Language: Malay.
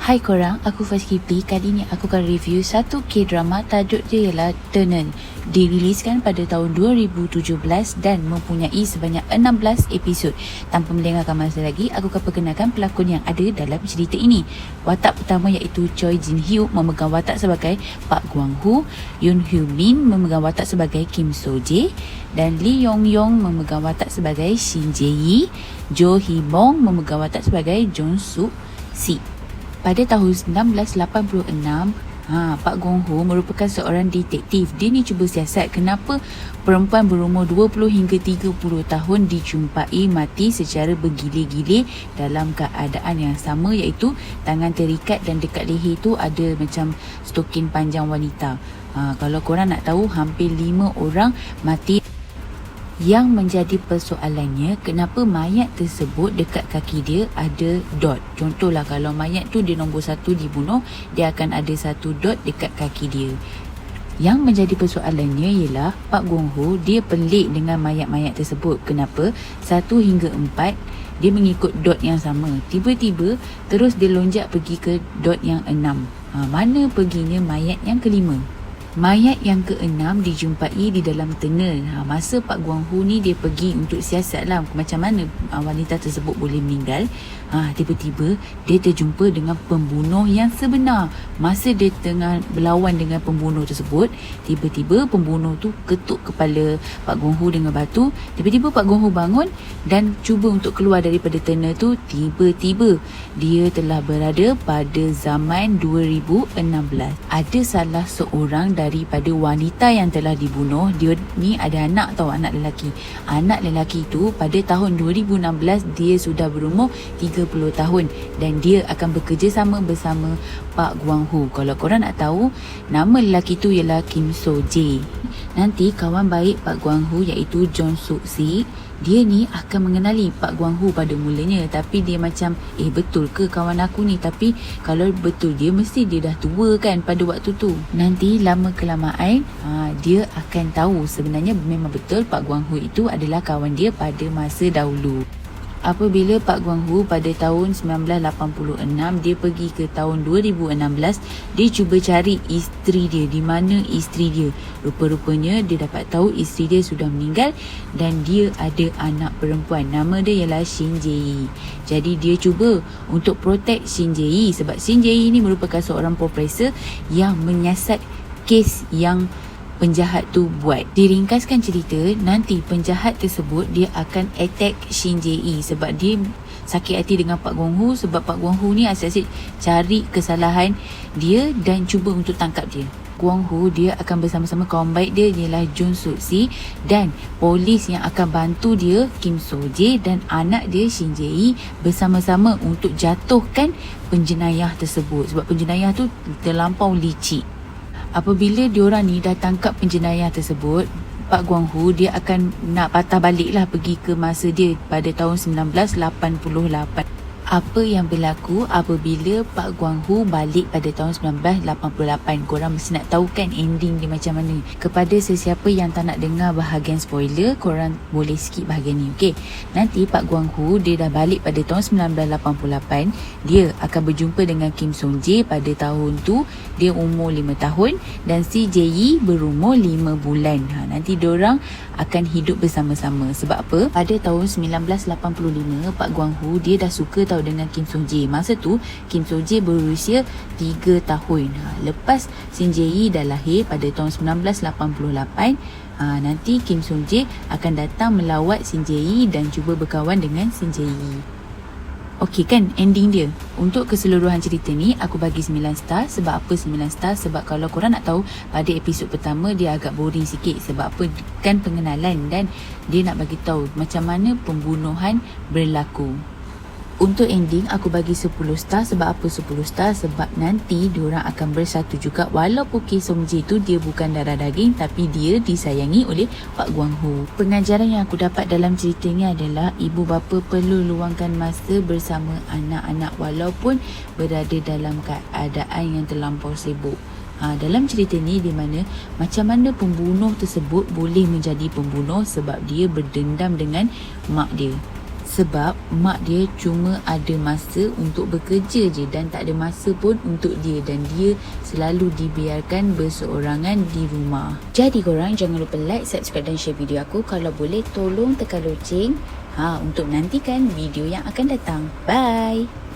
Hai korang, aku Faz Kipli. Kali ni aku akan review satu K-drama, tajuk dia ialah Eternal. Diriliskan pada tahun 2017 dan mempunyai sebanyak 16 episod. Tanpa melengahkan masa lagi, aku akan perkenalkan pelakon yang ada dalam cerita ini. Watak pertama iaitu Choi Jin Hyuk memegang watak sebagai Park Gwang Ho, Yoon Hyun Min memegang watak sebagai Kim So Jae, dan Lee Yong Yong memegang watak sebagai Shin Jae Yi, Jo Hee Bong memegang watak sebagai Jong Suk Si. Pada tahun 1986, Park Gwang Ho merupakan seorang detektif. Dia ni cuba siasat kenapa perempuan berumur 20 hingga 30 tahun dijumpai mati secara bergilir-gilir dalam keadaan yang sama, iaitu tangan terikat dan dekat leher tu ada macam stokin panjang wanita. Kalau korang nak tahu, hampir 5 orang mati. Yang menjadi persoalannya, kenapa mayat tersebut dekat kaki dia ada dot. Contohlah, kalau mayat tu dia nombor 1 dibunuh, dia akan ada 1 dot dekat kaki dia. Yang menjadi persoalannya ialah Park Gwang Ho dia pelik dengan mayat-mayat tersebut. Kenapa 1 hingga 4 dia mengikut dot yang sama, tiba-tiba terus dia lonjak pergi ke dot yang 6. Mana perginya mayat yang kelima? Mayat yang ke-6 dijumpai di dalam tunnel. Masa Park Gwang Ho ni dia pergi untuk siasat lah macam mana wanita tersebut boleh meninggal. Tiba-tiba dia terjumpa dengan pembunuh yang sebenar. Masa dia tengah berlawan dengan pembunuh tersebut, tiba-tiba pembunuh tu ketuk kepala Park Gwang Ho dengan batu. Tiba-tiba Park Gwang Ho bangun dan cuba untuk keluar daripada tunnel tu. Tiba-tiba dia telah berada pada zaman 2016. Ada salah seorang daripada wanita yang telah dibunuh. Dia ni ada anak tau, anak lelaki. Anak lelaki tu pada tahun 2016 dia sudah berumur 30 tahun dan dia akan bekerjasama bersama Park Gwang Ho. Kalau korang nak tahu, nama lelaki tu ialah Kim So Jae. Nanti kawan baik Park Gwang Ho iaitu Jong Suk Si, dia ni akan mengenali Park Gwang Ho pada mulanya, tapi dia macam betul ke kawan aku ni? Tapi kalau betul dia, mesti dia dah tua kan pada waktu tu. Nanti lama kelamaan dia akan tahu sebenarnya memang betul Park Gwang Ho itu adalah kawan dia pada masa dahulu. Apabila Park Gwang Ho pada tahun 1986 dia pergi ke tahun 2016, dia cuba cari isteri dia. Di mana isteri dia? Rupa-rupanya dia dapat tahu isteri dia sudah meninggal dan dia ada anak perempuan. Nama dia ialah Shin Jae Yi. Jadi dia cuba untuk protect Shin Jae Yi sebab Shin Jae Yi ni merupakan seorang profesor yang menyiasat kes yang penjahat tu buat. Diringkaskan cerita, nanti penjahat tersebut dia akan attack Shin Jae Yi sebab dia sakit hati dengan Park Gwang Ho sebab Park Gwang Ho ni asyik cari kesalahan dia dan cuba untuk tangkap dia. Gwang Ho dia akan bersama-sama kawan baik dia ialah Jong Suk Si dan polis yang akan bantu dia Kim So Jae dan anak dia Shin Jae Yi bersama-sama untuk jatuhkan penjenayah tersebut sebab penjenayah tu terlampau licik. Apabila diorang ni dah tangkap penjenayah tersebut, Park Gwang Ho dia akan nak patah balik lah pergi ke masa dia pada tahun 1988. Apa yang berlaku apabila Park Gwang Ho balik pada tahun 1988? Korang mesti nak tahu kan ending dia macam mana. Kepada sesiapa yang tak nak dengar bahagian spoiler, korang boleh skip bahagian ni. Okey. Nanti Park Gwang Ho dia dah balik pada tahun 1988. Dia akan berjumpa dengan Kim Song Jae pada tahun tu. Dia umur 5 tahun dan si Jae Yi berumur 5 bulan. Nanti diorang akan hidup bersama-sama. Sebab apa? Pada tahun 1985 Park Gwang Ho dia dah suka tau dengan Kim So Jae. Masa tu Kim So Jae berusia 3 tahun. Lepas Shin Jae Yi dah lahir pada tahun 1988, nanti Kim So Jae akan datang melawat Shin Jae Yi dan cuba berkawan dengan Shin Jae Yi. Okey kan ending dia. Untuk keseluruhan cerita ni aku bagi 9 star. Sebab apa 9 star? Sebab kalau korang nak tahu, pada episod pertama dia agak boring sikit. Sebab apa? Kan pengenalan dan dia nak bagi tahu macam mana pembunuhan berlaku. Untuk ending aku bagi 10 star. Sebab apa 10 star? Sebab nanti diorang akan bersatu juga. Walaupun Kim So Jae tu dia bukan darah daging, tapi dia disayangi oleh Park Gwang Ho. Pengajaran yang aku dapat dalam cerita ni adalah ibu bapa perlu luangkan masa bersama anak-anak walaupun berada dalam keadaan yang terlampau sibuk. Dalam cerita ni di mana macam mana pembunuh tersebut boleh menjadi pembunuh sebab dia berdendam dengan mak dia. sebab mak dia cuma ada masa untuk bekerja je dan tak ada masa pun untuk dia, dan dia selalu dibiarkan berseorangan di rumah. Jadi korang jangan lupa like, subscribe dan share video aku. Kalau boleh tolong tekan loceng untuk menantikan video yang akan datang. Bye.